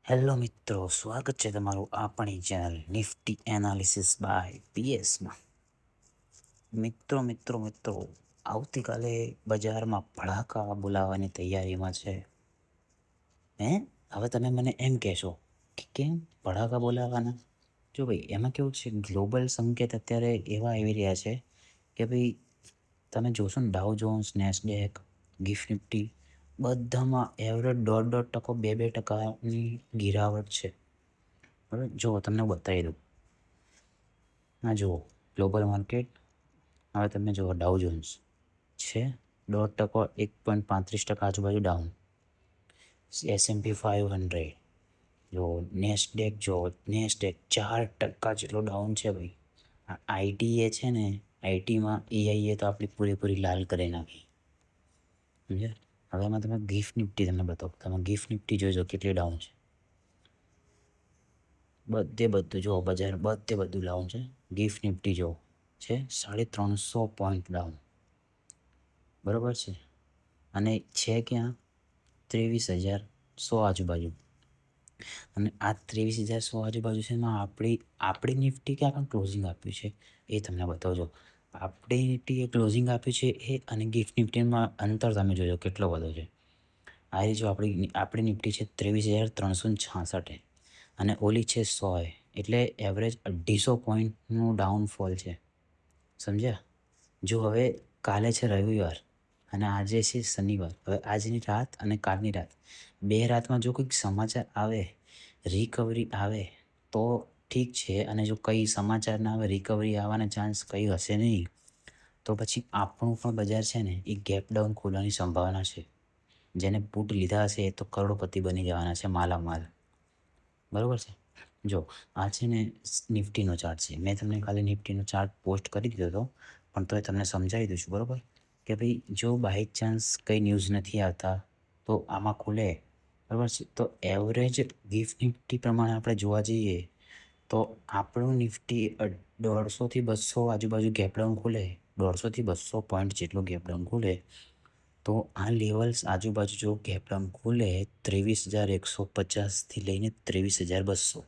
Hello મિત્રો, સ્વાગત છે તમારું આપણી ચેનલ નિફ્ટી એનાલિસિસ બાય પીએસમાં. મિત્રો આવતીકાલે બજારમાં ભડાકા બોલાવવાની તૈયારીમાં છે. હવે તમે મને એમ કહેશો કે કેમ ભડાકા બોલાવવાના? જો ભાઈ, એમાં કેવું છે, ગ્લોબલ સંકેત અત્યારે એવા આવી રહ્યા છે કે ભાઈ તમે જોશો ને, ડાઉ જોન્સ, નેસ્ડેક, ગિફ્ટ નિફ્ટી બધામાં એવરેજ 1.5%, 2-2%ની ગિરાવટ છે. બરાબર, જો તમને બતાવી દઉં. હા જુઓ, ગ્લોબલ માર્કેટ. હવે તમે જુઓ, ડાઉ જોન્સ છે 1.5%, 1.35% આજુબાજુ ડાઉન. S&P 500 જો, નેસ્ડેક જો, નેસ્ડેક 4% જેટલો ડાઉન છે ભાઈ. આઈટી એ છે ને, આઈટીમાં એઆઈએ તો આપણી પૂરેપૂરી લાલ કરી નાખી, સમજ્યા? હવે એમાં તમે ગિફ્ટ નિફ્ટી તમને બતાવો. તમે ગિફ્ટ નિફ્ટી જોઈજો કેટલી ડાઉન છે. બધું જો, બજાર બધું ડાઉન છે. ગિફ્ટ નિફ્ટી જો છે 350 પોઈન્ટ ડાઉન, બરાબર છે. અને છે ક્યાં? 23,100 આજુબાજુ. અને આ 23,100 આજુબાજુ છે. એમાં આપણી નિફ્ટી ક્યાં ક્લોઝિંગ આપ્યું છે એ તમને બતાવજો. આપણી નિફ્ટીએ ક્લોઝિંગ આપ્યું છે એ, અને ગિફ્ટ નિફ્ટીમાં અંતર તમે જોજો કેટલો બધો છે. આ જો આપણી નિફ્ટી છે 23,366 અને ઓલી છે 100, એટલે એવરેજ 250 પોઈન્ટનું ડાઉનફોલ છે, સમજ્યા? જો હવે કાલે છે રવિવાર અને આજે છે શનિવાર. હવે આજની રાત અને કાલની રાત, 2 રાતમાં જો કંઈક સમાચાર આવે, રિકવરી આવે તો ઠીક છે. અને જો કંઈ સમાચાર ના આવે, રિકવરી આવવાના ચાન્સ કંઈ હશે નહીં, તો પછી આપણું પણ બજાર છે ને એ ગેપ ડાઉન ખોલવાની સંભાવના છે. જેને પુટ લીધા હશે એ તો કરોડપતિ બની જવાના છે, માલામાલ. બરાબર છે. જો આ છે ને નિફ્ટીનો ચાર્ટ છે. મેં તમને ખાલી નિફ્ટીનો ચાર્ટ પોસ્ટ કરી દીધો હતો, પણ તોય તમને સમજાવી દઉં છું, બરાબર? કે ભાઈ જો બાય ચાન્સ કંઈ ન્યૂઝ નથી આવતા તો આમાં ખુલે, બરાબર છે. તો એવરેજ ગિફ્ટ નિફ્ટી પ્રમાણે આપણે જોવા જઈએ તો આપણું નિફ્ટી 150થી 200 આજુબાજુ ગેપડાઉન ખુલે, 150થી 200 પોઈન્ટ જેટલો ગેપડાઉન ખુલે, તો આ લેવલ્સ આજુબાજુ જો ગેપડાઉન ખુલે 23,150થી લઈને 23,200,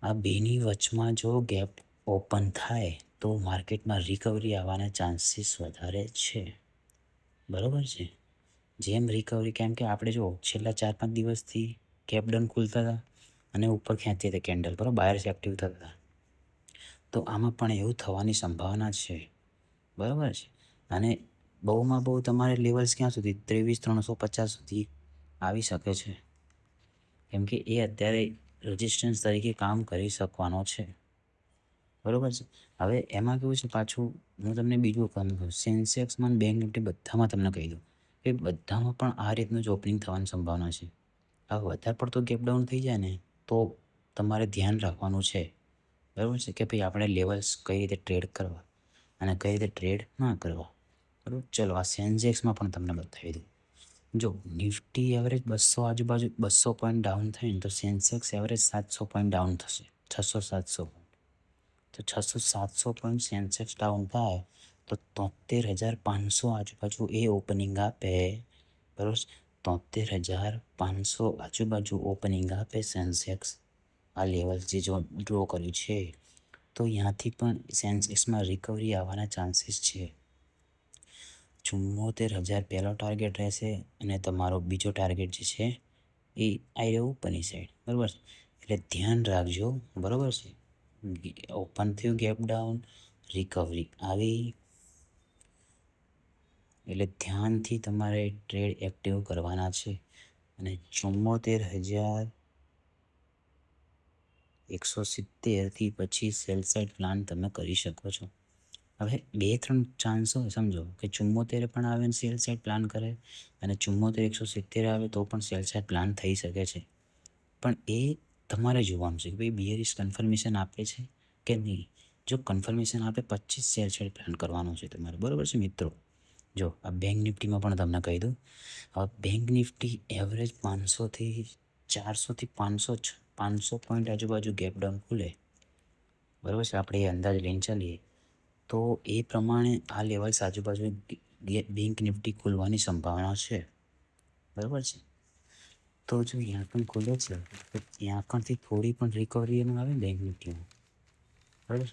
આ બેની વચમાં જો ગેપ ઓપન થાય તો માર્કેટમાં રિકવરી આવવાના ચાન્સીસ વધારે છે, બરાબર છે. જેમ રિકવરી, કેમ કે આપણે જો છેલ્લા 4-5 દિવસથી ગેપડાઉન ખુલતા હતા અને ઉપર ખેંચતી હતી કેન્ડલ, બરાબર, બાયર્સ એક્ટિવ થતા હતા. તો આમાં પણ એવું થવાની સંભાવના છે, બરાબર છે. અને બહુમાં બહુ તમારે લેવલ્સ ક્યાં સુધી? 23,350 સુધી આવી શકે છે, કેમ કે એ અત્યારે રેઝિસ્ટન્સ તરીકે કામ કરી શકવાનો છે, બરાબર છે. હવે એમાં કેવું છે પાછું, હું તમને બીજું કહું, સેન્સેક્સમાં, બેંક નિફ્ટી બધામાં તમને કહી દઉં કે બધામાં પણ આ રીતનું જ ઓપનિંગ થવાની સંભાવના છે. હવે વધારે પડતો ગેપડાઉન થઈ જાય ને તો તમારે ધ્યાન રાખવાનું છે, બરાબર છે, કે ભાઈ આપણે લેવલ્સ કઈ રીતે ટ્રેડ કરવા અને કઈ રીતે ટ્રેડ ના કરવા, બરાબર. ચલો, આ સેન્સેક્સમાં પણ તમને બતાવી દઉં. જો નિફ્ટી એવરેજ 200 આજુબાજુ 200 પોઈન્ટ ડાઉન થાય ને તો સેન્સેક્સ એવરેજ 700 પોઈન્ટ ડાઉન થશે. 600-700 પોઈન્ટ, તો 600-700 પોઈન્ટ સેન્સેક્સ ડાઉન થાય તો 73,500 આજુબાજુ એ ઓપનિંગ આપે, બરાબર. 73,500 આજુબાજુ ઓપનિંગ આપે સેન્સેક્સ. આ લેવલ જે જો ડ્રો કર્યું છે, તો ત્યાંથી પણ સેન્સેક્સમાં રિકવરી આવવાના ચાન્સીસ છે. 74,000 પહેલો ટાર્ગેટ રહેશે અને તમારો બીજો ટાર્ગેટ જે છે એ આવી રહ્યો ઉપરની સાઈડ, બરાબર. એટલે ધ્યાન રાખજો, બરાબર છે. ઓપન થયું ગેપ ડાઉન, રિકવરી આવી, એટલે ધ્યાનથી તમારે ટ્રેડ એક્ટિવ કરવાના છે. અને 74,170થી પછી સેલ સાઇડ પ્લાન તમે કરી શકો છો. હવે 2-3 ચાન્સ હોય, સમજો કે 74 પણ આવે ને સેલ સાઇડ પ્લાન કરે, અને 74,170 આવે તો પણ સેલ સાઇડ પ્લાન થઈ શકે છે. પણ એ તમારે જોવાનું છે કે ભાઈ બિયરિશ કન્ફર્મેશન આપે છે કે નહીં. જો કન્ફર્મેશન આપે પછી સેલ સાઇડ પ્લાન કરવાનો છે તમારે, બરાબર છે મિત્રો. જો આ બેંક નિફ્ટીમાં પણ તમને કહી દઉં. હવે બેંક નિફ્ટી એવરેજ 500થી 500 પોઈન્ટ આજુબાજુ ગેપડાઉન ખુલે, બરાબર છે. આપણે એ અંદાજ લઈને ચાલીએ તો એ પ્રમાણે આ લેવલ્સ આજુબાજુ બેંક નિફ્ટી ખુલવાની સંભાવના છે, બરાબર છે. તો જો ત્યાં પણ ખુલે છે તો ત્યાં પણથી થોડી પણ રિકવરી એમાં આવે ને બેંક નિફ્ટીમાં, બરાબર.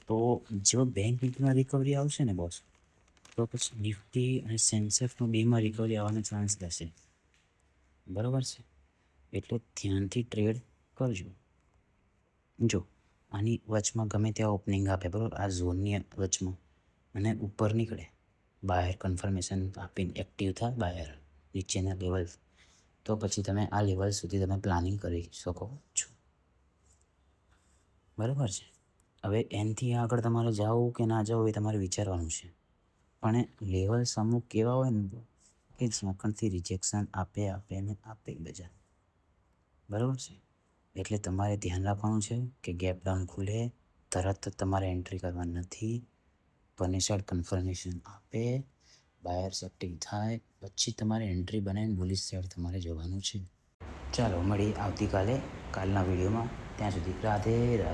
તો જો બેંક નિફ્ટીમાં રિકવરી આવશે ને બોસ, તો પછી નિફ્ટી અને સેન્સેક્સનો બેમાં રિકવરી આવવાનો ચાન્સ રહેશે, બરાબર છે. એટલે ધ્યાનથી ટ્રેડ કરજો. જો આની વચમાં ગમે ત્યાં ઓપનિંગ આપે, બરાબર, આ ઝોનની વચમાં અને ઉપર નીકળે, બાયર કન્ફર્મેશન આપીને એક્ટિવ થાય બાયર નીચેના લેવલ, તો પછી તમે આ લેવલ સુધી તમે પ્લાનિંગ કરી શકો છો, બરાબર છે. હવે એનાથી આગળ તમારે જાવું કે ના જવું એ તમારે વિચારવાનું છે, પણ લેવલ્સ અમુક કેવા હોય ને કે જ્યાં કંઈથી રિજેક્શન આપે ને આપે બજાર, બરાબર છે. એટલે તમારે ધ્યાન રાખવાનું છે કે ગેપ ડાઉન ખુલે તરત જ તમારે એન્ટ્રી કરવાની નથી, બંને સાઈડ કન્ફર્મેશન આપે, બાયર્સ એક્ટિવ થાય પછી તમારે એન્ટ્રી બનાવીને બુલિશ સાઈડ તમારે જવાનું છે. ચાલો મળીએ આવતીકાલે કાલના વિડીયોમાં, ત્યાં સુધી રાધે રાધે.